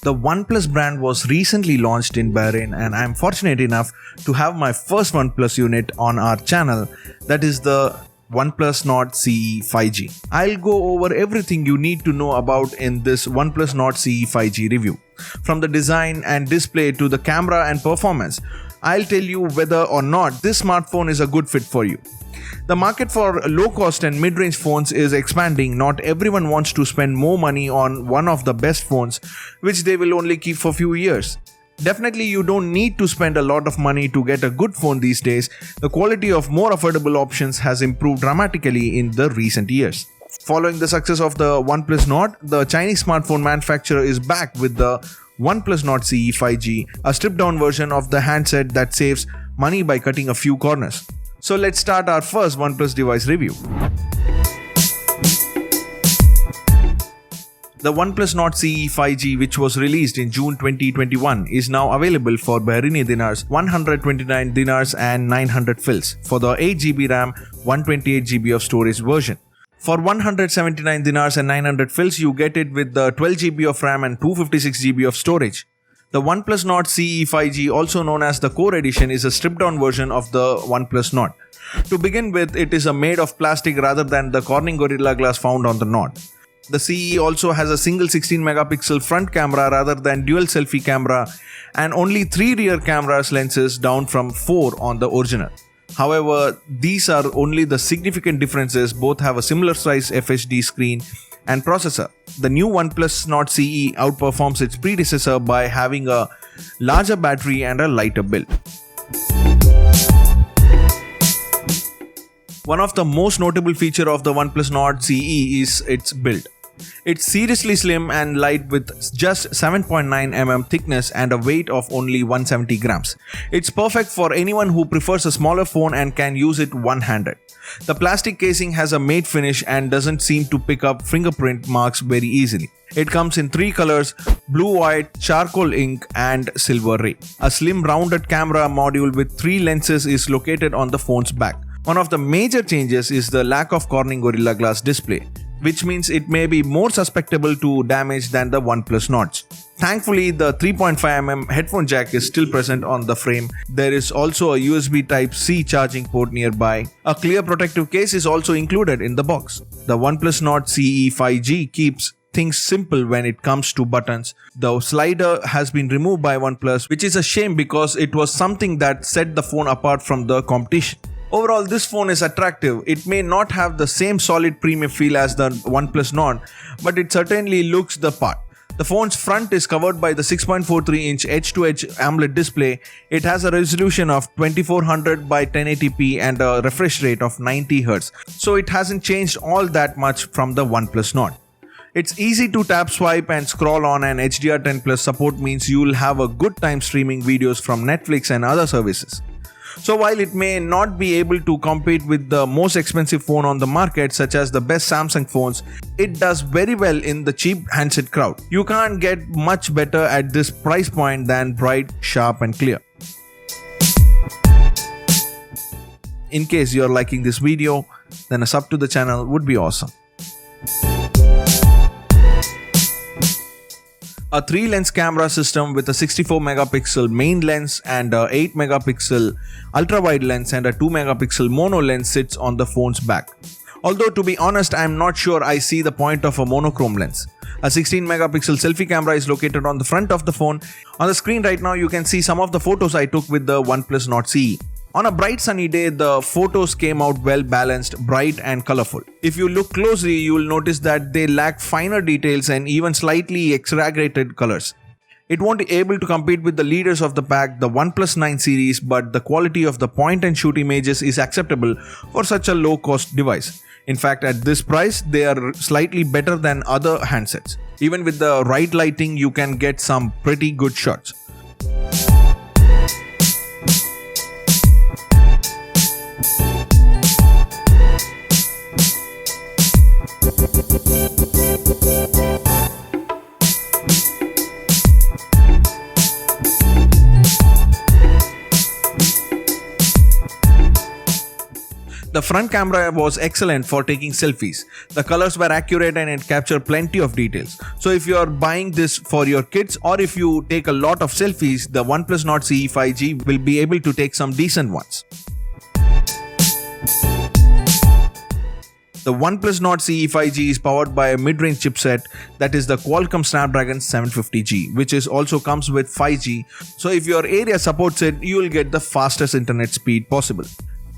The OnePlus brand was recently launched in Bahrain, and I am fortunate enough to have my first OnePlus unit on our channel, that is the OnePlus Nord CE 5G. I'll go over everything you need to know about in this OnePlus Nord CE 5G review. From the design and display to the camera and performance, I'll tell you whether or not this smartphone is a good fit for you. The market for low-cost and mid-range phones is expanding. Not everyone wants to spend more money on one of the best phones, which they will only keep for a few years. Definitely, you don't need to spend a lot of money to get a good phone these days. The quality of more affordable options has improved dramatically in the recent years. Following the success of the OnePlus Nord, the Chinese smartphone manufacturer is back with the OnePlus Nord CE 5G, a stripped-down version of the handset that saves money by cutting a few corners. So let's start our first OnePlus device review. The OnePlus Nord CE 5G, which was released in June 2021, is now available for Bahraini dinars, 129 dinars and 900 fils for the 8GB RAM, 128GB of storage version. For 179 dinars and 900 fils, you get it with the 12GB of RAM and 256GB of storage. The OnePlus Nord CE 5G, also known as the Core Edition, is a stripped-down version of the OnePlus Nord. To begin with, it is made of plastic rather than the Corning Gorilla Glass found on the Nord. The CE also has a single 16-megapixel front camera rather than dual selfie camera, and only 3 rear cameras lenses down from 4 on the original. However, these are only the significant differences. Both have a similar size FHD screen and processor. The new OnePlus Nord CE outperforms its predecessor by having a larger battery and a lighter build. One of the most notable features of the OnePlus Nord CE is its build. It's seriously slim and light with just 7.9 mm thickness and a weight of only 170 grams. It's perfect for anyone who prefers a smaller phone and can use it one-handed. The plastic casing has a matte finish and doesn't seem to pick up fingerprint marks very easily. It comes in 3 colors: blue, white, charcoal ink and silver ray. A slim rounded camera module with 3 lenses is located on the phone's back. One of the major changes is the lack of Corning Gorilla Glass display, which means it may be more susceptible to damage than the OnePlus Nords. Thankfully, the 3.5mm headphone jack is still present on the frame. There is also a USB Type-C charging port nearby. A clear protective case is also included in the box. The OnePlus Nord CE 5G keeps things simple when it comes to buttons. The slider has been removed by OnePlus, which is a shame because it was something that set the phone apart from the competition. Overall, this phone is attractive. It may not have the same solid premium feel as the OnePlus Nord, but it certainly looks the part. The phone's front is covered by the 6.43-inch edge-to-edge AMOLED display. It has a resolution of 2400 by 1080p and a refresh rate of 90Hz, so it hasn't changed all that much from the OnePlus Nord. It's easy to tap, swipe and scroll on, and HDR10 Plus support means you'll have a good time streaming videos from Netflix and other services. So while it may not be able to compete with the most expensive phone on the market, such as the best Samsung phones, it does very well in the cheap handset crowd. You can't get much better at this price point than bright, sharp and clear. In case you're liking this video, then a sub to the channel would be awesome. A 3-lens camera system with a 64-megapixel main lens and a 8-megapixel ultra-wide lens and a 2-megapixel mono lens sits on the phone's back. Although, to be honest, I'm not sure I see the point of a monochrome lens. A 16-megapixel selfie camera is located on the front of the phone. On the screen right now, you can see some of the photos I took with the OnePlus Nord CE. On a bright sunny day, the photos came out well balanced, bright and colorful. If you look closely, you will notice that they lack finer details and even slightly exaggerated colors. It won't be able to compete with the leaders of the pack, the OnePlus 9 series, but the quality of the point-and-shoot images is acceptable for such a low-cost device. In fact, at this price, they are slightly better than other handsets. Even with the right lighting, you can get some pretty good shots. The front camera was excellent for taking selfies. The colors were accurate and it captured plenty of details. So if you are buying this for your kids or if you take a lot of selfies, the OnePlus Nord CE 5G will be able to take some decent ones. The OnePlus Nord CE 5G is powered by a mid-range chipset, that is the Qualcomm Snapdragon 750G, which also comes with 5G. So if your area supports it, you will get the fastest internet speed possible.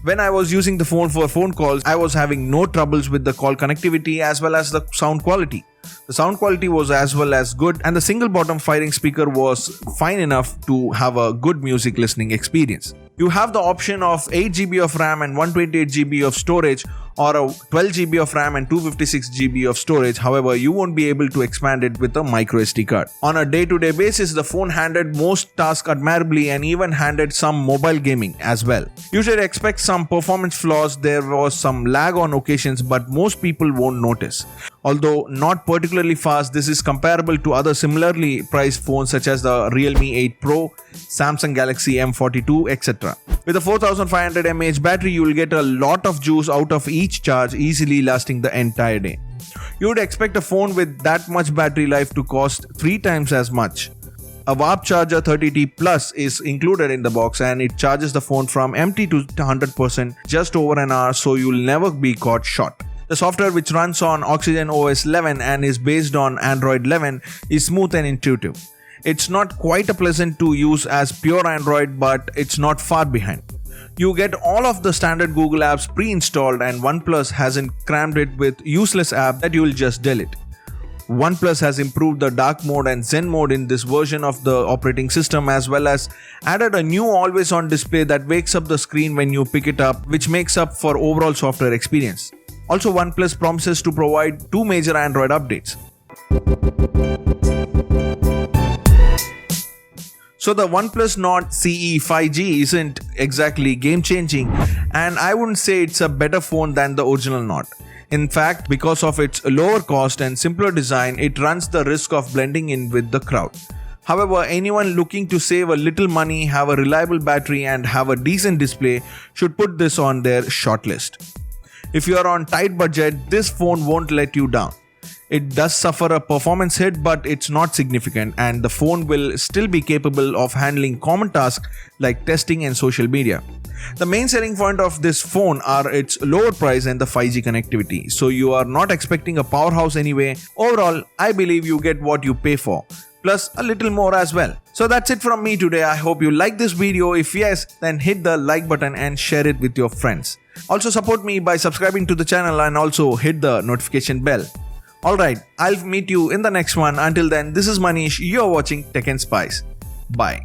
When I was using the phone for phone calls, I was having no troubles with the call connectivity as well as the sound quality. The sound quality was as well as good, and the single bottom firing speaker was fine enough to have a good music listening experience. You have the option of 8GB of RAM and 128GB of storage, or a 12GB of RAM and 256GB of storage. However, you won't be able to expand it with a microSD card. On a day-to-day basis, the phone handled most tasks admirably and even handled some mobile gaming as well. You should expect some performance flaws. There was some lag on occasions, but most people won't notice. Although not particularly fast, this is comparable to other similarly priced phones such as the Realme 8 Pro, Samsung Galaxy M42, etc. With a 4500 mAh battery, you will get a lot of juice out of each charge, easily lasting the entire day. You would expect a phone with that much battery life to cost 3 times as much. A Warp Charger 30T Plus is included in the box and it charges the phone from empty to 100% just over an hour, so you'll never be caught short. The software, which runs on Oxygen OS 11 and is based on Android 11, is smooth and intuitive. It's not quite as pleasant to use as pure Android, but it's not far behind. You get all of the standard Google apps pre-installed, and OnePlus hasn't crammed it with useless apps that you will just delete. OnePlus has improved the dark mode and Zen mode in this version of the operating system, as well as added a new always-on display that wakes up the screen when you pick it up, which makes up for overall software experience. Also, OnePlus promises to provide 2 major Android updates. So the OnePlus Nord CE 5G isn't exactly game-changing, and I wouldn't say it's a better phone than the original Nord. In fact, because of its lower cost and simpler design, it runs the risk of blending in with the crowd. However, anyone looking to save a little money, have a reliable battery and have a decent display should put this on their shortlist. If you are on tight budget, this phone won't let you down. It does suffer a performance hit, but it's not significant, and the phone will still be capable of handling common tasks like testing and social media. The main selling point of this phone are its lower price and the 5G connectivity, so you are not expecting a powerhouse anyway. Overall, I believe you get what you pay for, plus a little more as well. So that's it from me today. I hope you like this video. If yes, then hit the like button and share it with your friends. Also support me by subscribing to the channel and also hit the notification bell. Alright, I'll meet you in the next one. Until then, this is Manish. You're watching Technspice. Bye.